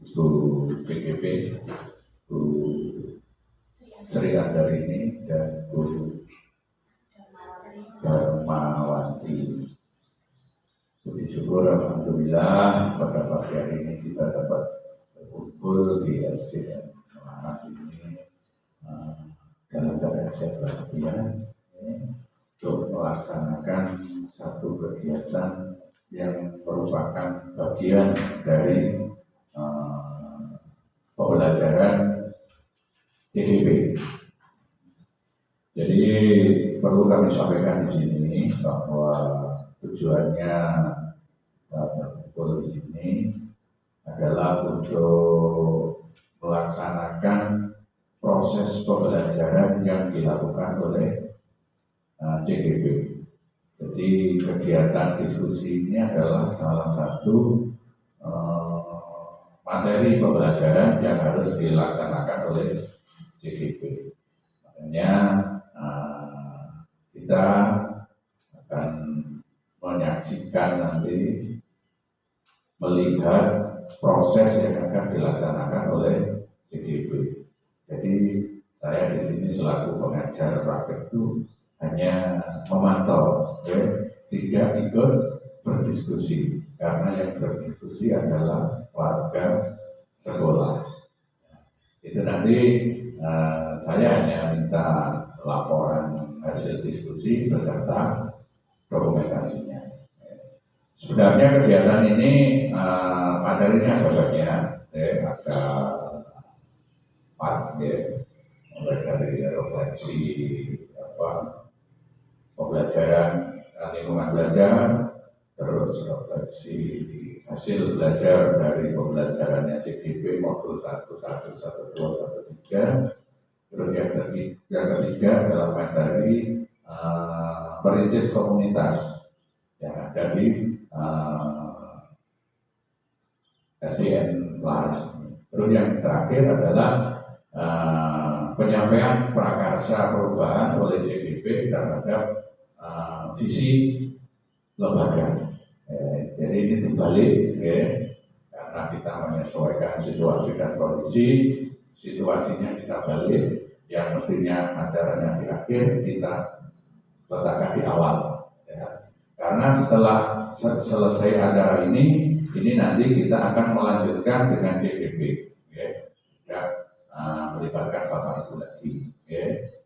Ibu PGP, Bu Sri Andarini dan Bu Darmawati. Puji syukur alhamdulillah pada pagi hari ini kita dapat berkumpul di SDN Melanas ini dalam keadaan sehat walafiat untuk melaksanakan satu kegiatan yang merupakan bagian dari pembelajaran CGP. Jadi perlu kami sampaikan di sini bahwa tujuannya berkumpul di sini adalah untuk melaksanakan proses pembelajaran yang dilakukan oleh CGP. Jadi kegiatan diskusi ini adalah salah satu materi pembelajaran yang harus dilaksanakan oleh CGP. Makanya kita akan menyaksikan nanti, melihat proses yang akan dilaksanakan oleh CGP. Jadi saya di sini selaku pengajar praktek itu hanya memantau, tidak ikut berdiskusi, karena yang berdiskusi adalah warga sekolah. Itu nanti saya hanya minta laporan hasil diskusi beserta dokumentasinya. Sebenarnya kegiatan ini materinya ada banyak, ada mulai dari refleksi pembelajaran lingkungan belajar, terus refleksi hasil belajar dari pembelajarannya CGP modul 1, 1, 1, 2, 1, 3. Terus yang ketiga adalah materi merintis komunitas yang ada di SDN Melanas. Terus yang terakhir adalah penyampaian prakarsa perubahan oleh CGP terhadap visi lembaga. Jadi ini dibalik, karena kita menyesuaikan situasi dan kondisi. Situasinya kita balik, yang mestinya acaranya di akhir kita letakkan di awal. Karena setelah selesai acara ini nanti kita akan melanjutkan dengan CGP. Melibatkan Bapak Ibu lagi,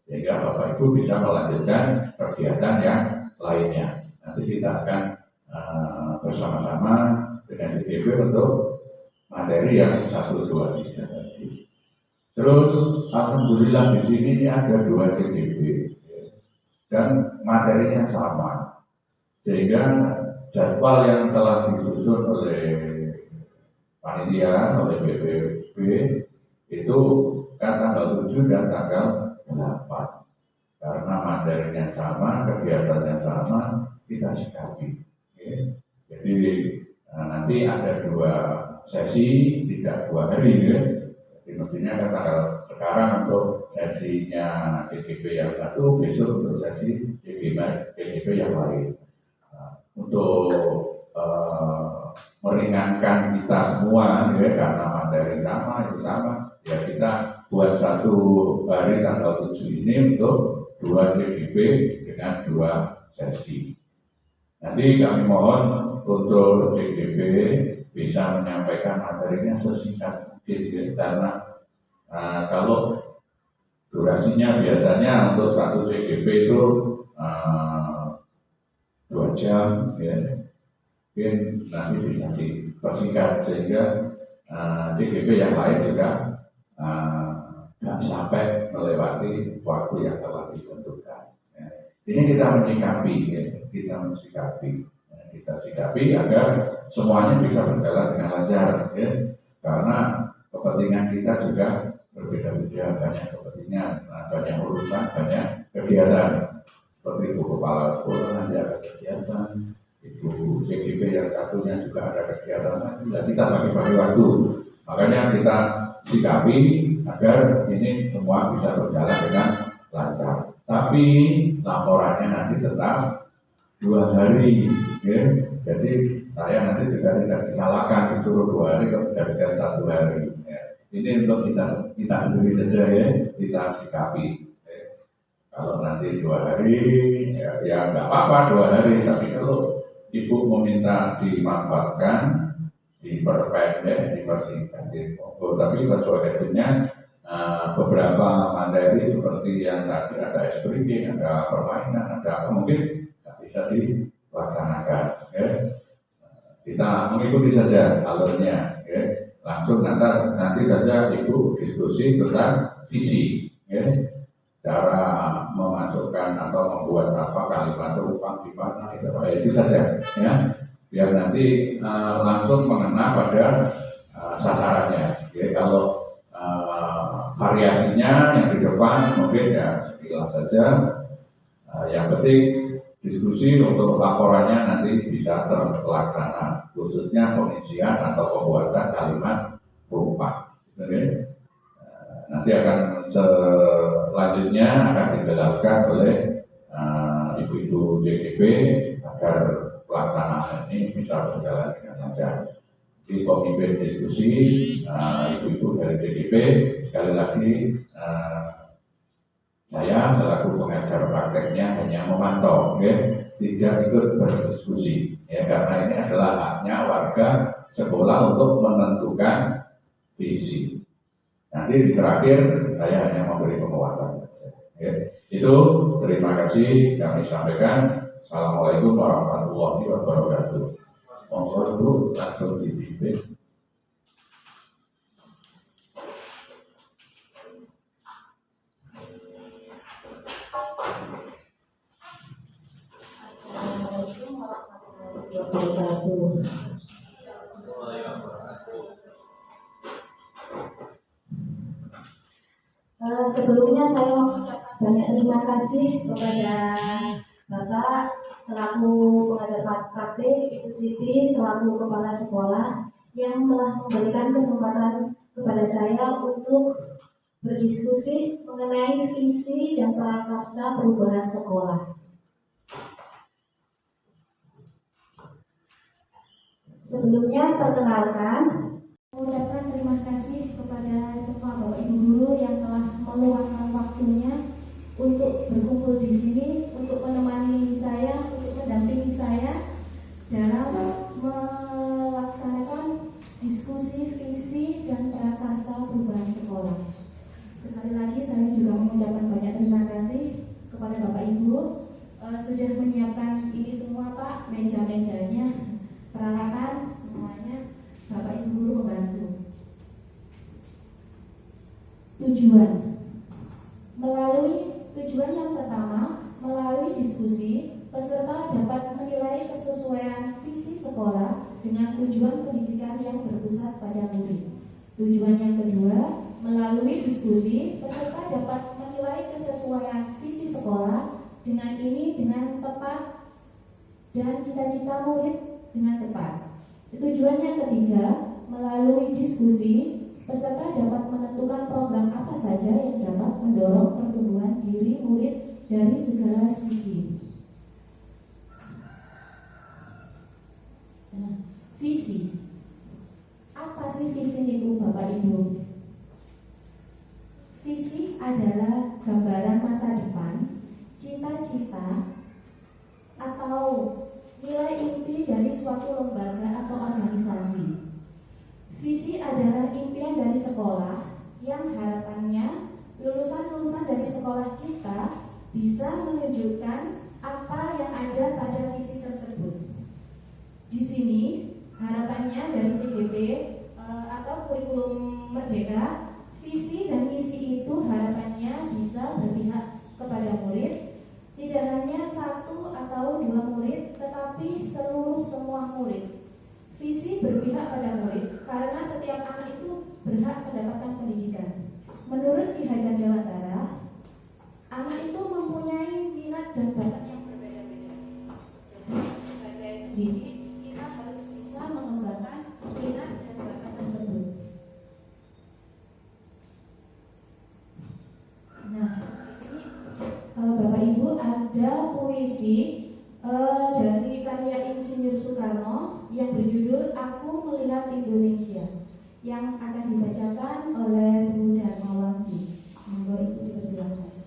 sehingga Bapak Ibu bisa melanjutkan kegiatan yang lainnya. Nanti kita akan bersama-sama dengan CGP untuk materi yang 1, 2, 3 tadi. Terus alhamdulillah di sini ada 2 CGP dan materinya sama, sehingga jadwal yang telah disusun oleh panitia, oleh BPP itu kan tanggal 7 dan tanggal 8. Karena materinya sama, kegiatannya sama, kita sikapi. Jadi nanti ada 2 sesi, tidak 2 hari. Jadi mestinya kan tanggal sekarang untuk sesinya CGP yang 1, besok untuk sesi CGP yang lain. Untuk meringankan kita semua, karena materi sama, itu sama, ya kita buat 1 hari tanggal 7 ini untuk 2 CGP dengan 2 sesi. Nanti kami mohon untuk CGP bisa menyampaikan materinya sesingkat mungkin, karena kalau durasinya biasanya untuk 1 CGP itu 2 jam, mungkin nanti bisa dipersingkat sehingga CGP yang lain juga tidak sampai melewati waktu yang telah ditentukan. Ini kita sikapi agar semuanya bisa berjalan dengan lancar, karena kepentingan kita juga berbeda-beda, banyak kepentingan, banyak urusan, banyak kegiatan. Seperti Ibu Kepala Sekolah nanti ada kegiatan, Ibu CGP yang satunya juga ada kegiatan, kita bagi-bagi waktu. Makanya kita sikapi agar ini semua bisa berjalan dengan lancar. Tapi laporannya nanti tetap 2 hari, jadi saya nanti juga tidak disalahkan disuruh 2 hari kok jadikan 1 hari. Ya. Ini untuk kita sendiri saja ya, kita sikapi. Ya. Kalau nanti 2 hari, ya nggak apa-apa 2 hari. Tapi kalau ibu meminta dimanfaatkan, diperpendek, dipersingkat, tapi konsekuensinya beberapa materi seperti yang tadi ada SPG, ada permainan, ada apa mungkin nggak bisa dilaksanakan. Ya. Kita mengikuti saja alurnya, ya. Langsung nanti saja ibu diskusi tentang visi, ya. Cara memasukkan atau membuat apa kalimat terupa di mana itu saja, ya. Biar nanti langsung mengena pada sasarannya. Ya. Kalau variasinya yang di depan mungkin ya sekilas saja. Yang penting diskusi untuk laporannya nanti bisa terlaksana, khususnya pengisian atau pembuatan kalimat perupa. Nanti akan selanjutnya akan dijelaskan oleh ibu-ibu JGP agar pelaksanaan ini bisa berjalan dengan lancar. Di pemimpin diskusi ibu-ibu dari JGP, sekali lagi saya selaku pengajar prakteknya hanya memantau, ya, tidak ikut berdiskusi, ya, karena ini adalah haknya warga sekolah untuk menentukan visi. Nanti di terakhir saya hanya memberi penguatan. Ya. Itu terima kasih kami sampaikan. Assalamualaikum warahmatullahi wabarakatuh. Monggo dulu langsung dipimpin. Sebelumnya saya mengucapkan banyak terima kasih kepada Bapak selaku pengajar praktik, Ibu Siti selaku kepala sekolah yang telah memberikan kesempatan kepada saya untuk berdiskusi mengenai visi dan prakarsa perubahan sekolah. Sebelumnya perkenalkan, mengucapkan terima kasih kepada semua Bapak Ibu guru yang telah meluangkan waktunya untuk berkumpul di sini, untuk menemani saya, untuk mendampingi saya dalam melaksanakan diskusi visi dan prakarsa perubahan sekolah. Sekali lagi saya juga mengucapkan banyak terima kasih kepada Bapak Ibu sudah menyiapkan ini semua Pak, meja-mejanya, peralatan semuanya, Bapak Ibu guru membantu. Tujuan yang pertama, melalui diskusi, peserta dapat menilai kesesuaian visi sekolah dengan tujuan pendidikan yang berpusat pada murid. Tujuan yang kedua, melalui diskusi, peserta dapat menilai kesesuaian visi sekolah dengan tepat dan cita-cita murid dengan tepat. Tujuan yang ketiga, melalui diskusi, peserta dapat menentukan program apa saja yang dapat mendorong pertumbuhan diri murid dari segala sisi. Nah, visi. Apa sih visi itu Bapak Ibu? Visi adalah gambaran masa depan, cita-cita, atau nilai inti dari suatu lembaga atau organisasi. Visi adalah impian dari sekolah yang harapannya lulusan-lulusan dari sekolah kita bisa menunjukkan apa yang ada pada visi tersebut. Di sini harapannya dari CGP atau kurikulum Merdeka, visi dan misi itu harapannya bisa berpihak kepada murid, tidak hanya 1 atau 2 murid, tetapi semua murid. Visi berpihak pada murid karena setiap anak itu berhak mendapatkan pendidikan. Menurut Ki Hajar Dewantara, anak itu mempunyai minat dan bakat yang berbeda-beda. Jadi sebagai pendidik kita harus bisa mengembangkan minat dan bakat tersebut. Nah, di sini Bapak Ibu ada puisi dari karya Insinyur Soekarno yang berjudul Aku Melihat Indonesia, yang akan dibacakan oleh Bu Darmawati. Monggo Ibu dipersilakan.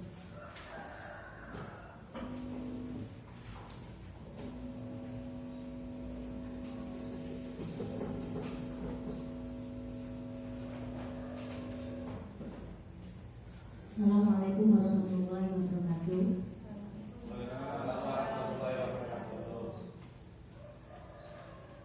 Assalamualaikum warahmatullahi wabarakatuh.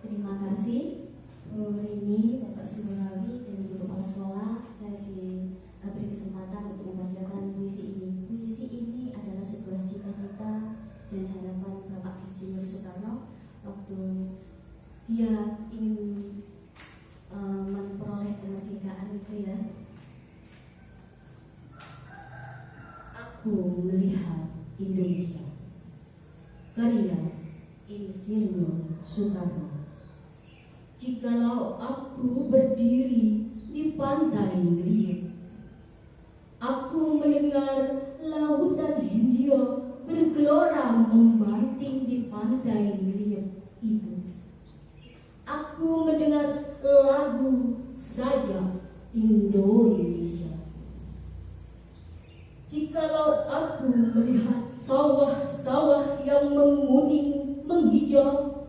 Terima kasih Bu Rini, Bapak Surawi, dan Ibu Kepala Sekolah. Saya diberi kesempatan untuk membacakan puisi ini. Puisi ini adalah sebuah cita-cita dan harapan Bapak Insinyur Soekarno waktu dia ingin memperoleh kemerdekaan itu ya. Aku melihat Indonesia, karya Insinyur Soekarno. Jikalau aku berdiri di pantai Ngeliat, aku mendengar lautan Hindia bergelora membanting di pantai Ngeliat itu. Aku mendengar lagu Saja Indonesia. Jikalau aku melihat sawah-sawah yang menguning menghijau,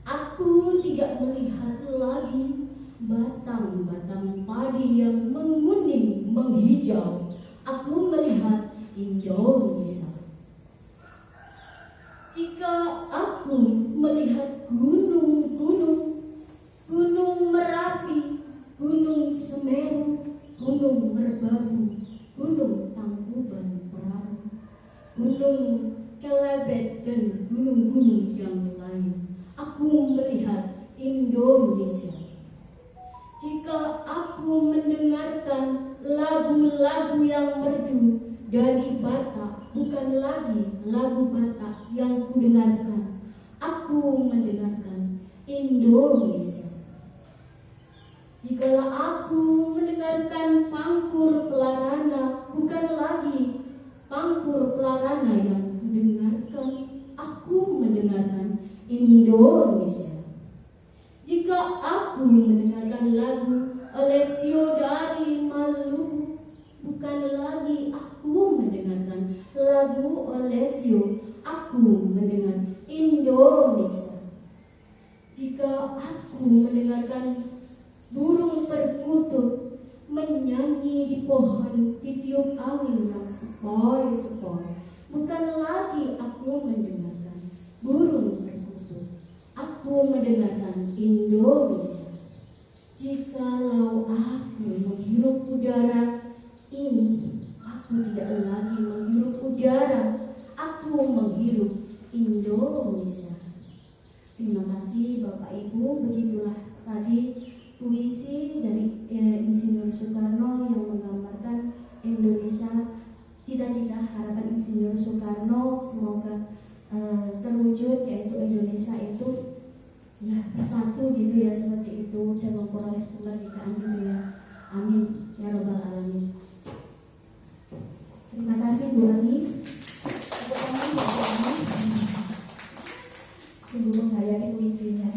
aku tidak melihat lagi batang-batang padi yang menguning menghijau. Aku melihat Indonesia. Jika aku melihat gunung-gunung, Gunung Merapi, Gunung Semeru, Gunung Merbabu, Gunung Tangkuban Perahu, Gunung Kelebet, dan gunung-gunung yang lain, aku melihat Indonesia. Jika aku mendengarkan lagu-lagu yang merdu dari Batak, bukan lagi lagu Batak yang kudengarkan, aku mendengarkan Indonesia. Jikalau aku mendengarkan pangkur pelarana, bukan lagi pangkur pelarana yang kudengarkan, aku mendengarkan Indonesia. Jika aku mendengarkan lagu Alessio dari Maluku, bukan lagi aku mendengarkan lagu Alessio, aku mendengar Indonesia. Jika aku mendengarkan burung perkutut menyanyi di pohon ditiup angin yang sepoi-sepoi, bukan lagi aku mendengarkan burung perkutut, aku mendengarkan Indonesia. Jikalau aku menghirup udara ini, aku tidak lagi menghirup udara, aku menghirup Indonesia. Terima kasih Bapak Ibu. Begitulah tadi puisi dari Insinyur Soekarno yang menggambarkan Indonesia, cita-cita harapan Insinyur Soekarno semoga terwujud, yaitu Indonesia itu ya bersatu gitu ya, seperti itu, dan memperoleh kemerdekaan gitu ya. Amin ya rabbal alamin. Terima kasih Bu Ani. Sungguh menghayati puisinya.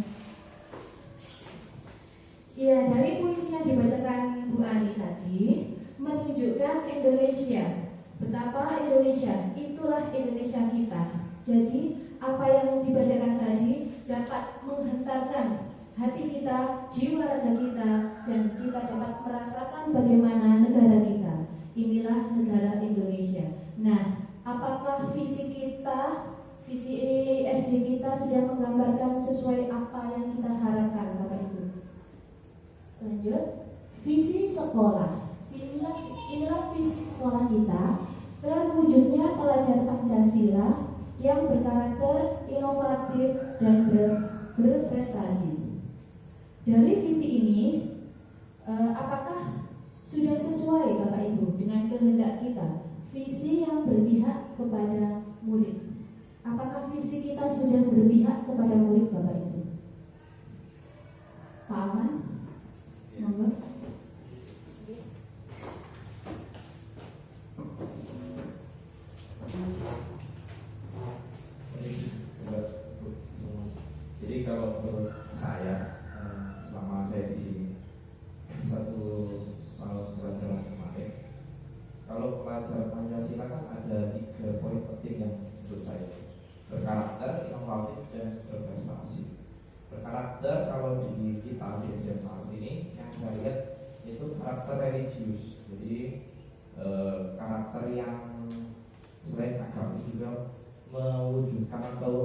Ya, dari puisi yang dibacakan Bu Ani tadi menunjukkan Indonesia, betapa Indonesia itulah Indonesia kita. Jadi apa yang dibacakan tadi dapat menghentarkan hati kita, jiwa raga kita, dan kita dapat merasakan bagaimana negara kita. Inilah negara Indonesia. Nah, apakah visi kita, visi SD kita sudah menggambarkan sesuai apa yang kita harapkan, Bapak Ibu? Lanjut, visi sekolah. Inilah visi sekolah kita, terwujudnya pelajar Pancasila yang berkarakter inovatif dan berprestasi. Dari visi ini, apakah sudah sesuai Bapak Ibu dengan kehendak kita? Visi yang berpihak kepada murid. Apakah visi kita sudah berpihak kepada murid Bapak Ibu? Pak Ahmad? Monggo. karakter religius. Jadi karakter yang selain agama juga mewujudkan atau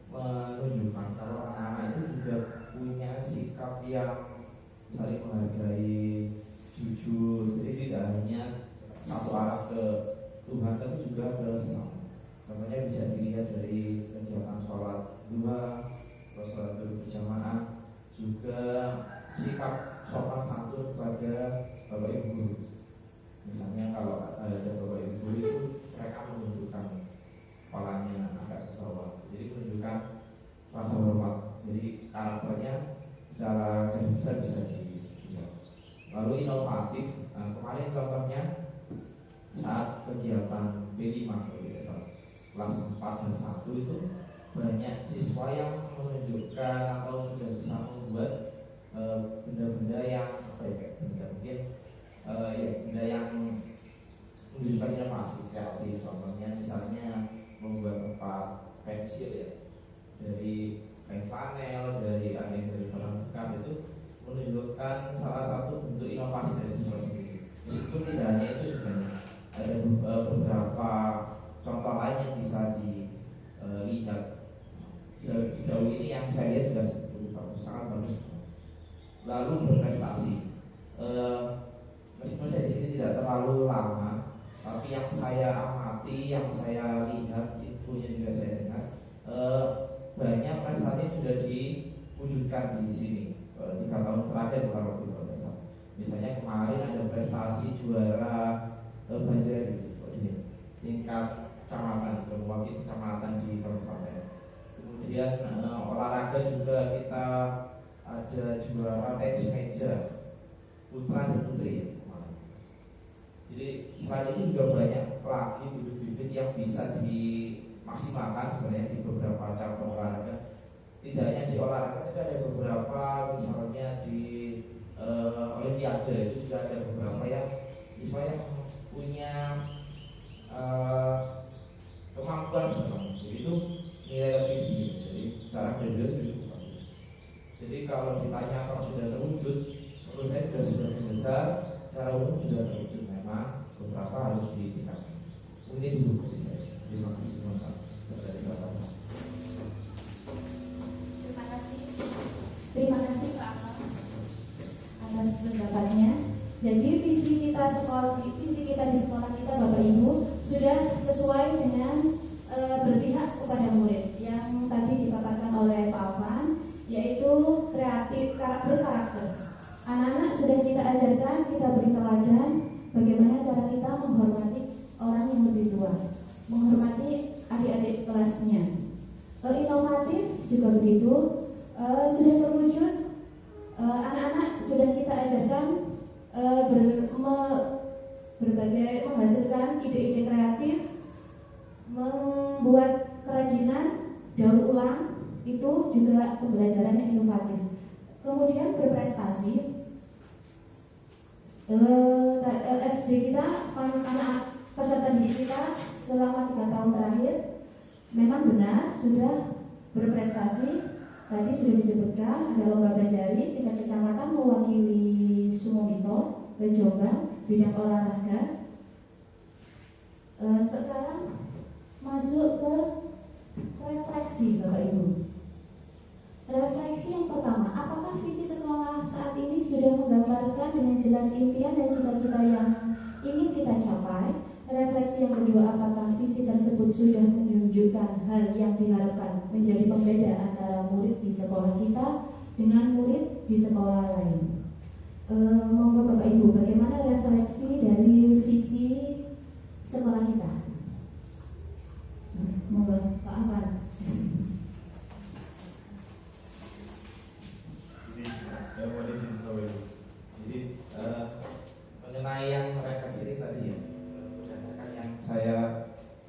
menunjukkan kalau anak-anak itu juga punya sikap yang saling menghargai, jujur. Jadi tidak hanya satu arah ke Tuhan tapi juga ke sesama. Contohnya bisa dilihat dari kegiatan sholat duha, sholat berjamaah, juga sikap sopan santun kepada bapak ibu guru. Misalnya kalau ada bapak ibu guru itu mereka menunjukkan kepalanya agak ke bawah, jadi menunjukkan rasa hormat. Jadi karakternya secara garis besar bisa dilihat. Lalu inovatif, kemarin contohnya saat kegiatan B5 kelas 4 dan 1 itu banyak siswa yang menunjukkan atau sudah bisa membuat benda-benda yang apa ya, kayak benda mungkin benda yang menunjukkan inovasi kreatif. Contohnya misalnya membuat tempat pensil ya dari kain flanel, dari ada yang dari barang bekas, itu menunjukkan salah satu bentuk inovasi dari siswa sendiri. Meskipun tidak hanya itu, sebenarnya ada beberapa contoh lain yang bisa dilihat. Sejauh ini yang saya lihat sudah cukup bagus, sangat bagus. Lalu berprestasi. Meskipun saya di sini tidak terlalu lama, tapi yang saya amati, yang saya lihat, infonya juga saya dengar, banyak prestasi yang sudah diwujudkan di sini 3 tahun terakhir kalau tidak salah. Misalnya kemarin ada prestasi juara Banjari di tingkat kecamatan, mewakili kecamatan di kabupaten. Kemudian olahraga juga kita ada juara tenis meja putra dan putri kemarin. Jadi selain itu juga banyak lagi bibit-bibit yang bisa dimaksimalkan sebenarnya di beberapa cabang olahraga. Tidak hanya di olahraga, tapi ada beberapa misalnya di olimpiade itu juga ada beberapa yang siswa yang punya kemampuan sebenarnya. Jadi itu nilai lebih di sini. Jadi cara belajar itu cukup bagus. Jadi kalau ditanya kalau sudah terwujud, menurut saya sudah sebagian besar secara umum sudah terwujud. Memang beberapa harus ditingkatkan. Ini dulu dari saya. Terima kasih Mas. Terima kasih Pak atas pendapatnya. Jadi visi kita di sekolah kita Bapak Ibu sudah sesuai dengan berpihak kepada murid yang tadi dipaparkan oleh Pak Afan, yaitu kreatif, berkarakter. Anak-anak sudah kita ajarkan, kita beri teladan bagaimana cara kita menghormati orang yang lebih tua, menghormati adik-adik kelasnya. Inovatif juga begitu, sudah terwujud. Anak-anak sudah kita ajarkan berbagai menghasilkan ide-ide kreatif, membuat kerajinan, daur ulang, itu juga pembelajaran yang inovatif. Kemudian berprestasi, SD kita, anak peserta didik kita selama 3 tahun terakhir memang benar sudah berprestasi. Tadi sudah disebutkan ada lomba Banjari tingkat kecamatan mewakili Sumomito ke Jombang bidang olahraga. Sekarang masuk ke refleksi Bapak Ibu. Refleksi yang pertama, apakah visi sekolah saat ini sudah menggambarkan dengan jelas impian dan cita-cita yang ingin kita capai? Refleksi yang kedua, apakah visi tersebut sudah menunjukkan hal yang diharapkan menjadi pembeda antara murid di sekolah kita dengan murid di sekolah lain? Monggo Bapak Ibu, bagaimana refleksi dari visi sekolah kita? Monggo Pak Afan. Jadi mengenai yang refleksi ini tadi ya, berdasarkan yang saya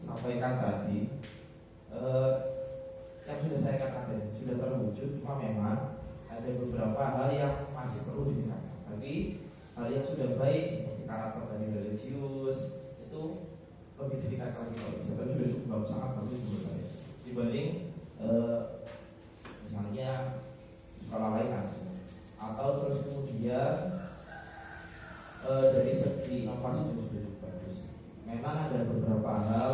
sampaikan tadi, yang sudah saya katakan sudah terwujud, cuma memang ada beberapa hal yang masih perlu ditingkatkan. Tapi hal yang sudah baik seperti karakter tadi religius itu lebih ditingkatkan lagi kalau bisa. Tapi sudah cukup bagus, sangat bagus menurut saya dibanding misalnya sekolah lain kan. Atau terus kemudian dari segi inovasi juga sudah cukup bagus. Memang ada beberapa hal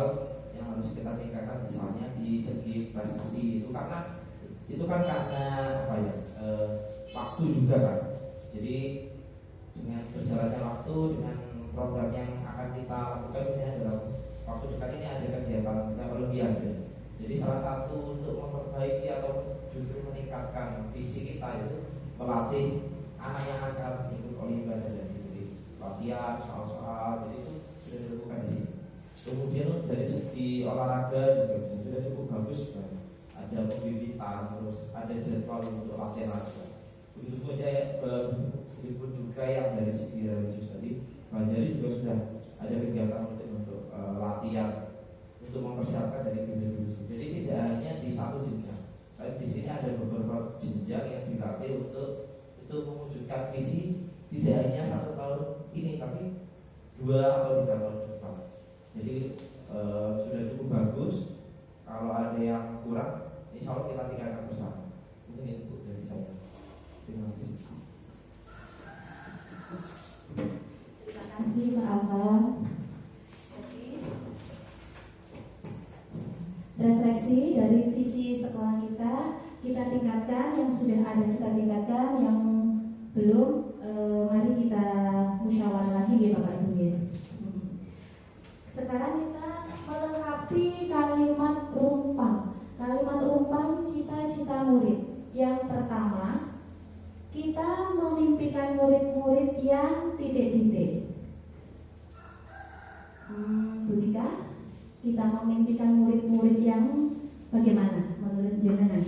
yang harus kita tingkatkan, misalnya di segi prestasi itu karena karena apa ya, waktu juga kan. Jadi dengan berjalannya waktu, dengan program yang akan kita lakukan misalnya dalam waktu dekat ini ada kegiatan misalnya Olimpiade. Jadi salah satu untuk memperbaiki atau justru meningkatkan visi kita itu melatih anak yang akan ikut Olimpiade. Jadi latihan soal-soal, jadi itu sudah dilakukan di sini. Kemudian dari segi olahraga juga sudah cukup bagus kan. Ada pembibitan, terus ada jadwal untuk latihan raga. Begitu pun juga yang dari segi religius tadi, Banjari juga sudah ada kegiatan untuk latihan untuk mempersiapkan dari gereja. Jadi tidak hanya di satu jenjang, tapi di sini ada beberapa jenjang yang dilatih untuk mewujudkan visi tidak hanya 1 tahun ini, tapi 2 atau 3 tahun depan. Jadi sudah cukup bagus. Kalau ada yang kurang, insya Allah kita tingkatkan bersama. Mungkin itu dari saya. Terima kasih. Terima kasih Pak Abang. Jadi refleksi dari visi sekolah kita tingkatkan, yang sudah ada kita tingkatkan, yang belum mari kita musyawarah lagi ya Bapak Ibu ya. Sekarang kita melengkapi kalimat rumpang cita-cita murid. Yang pertama, kita memimpikan murid-murid yang titik-titik. Bu Tika, kita memimpikan murid-murid yang bagaimana menurut jenengan?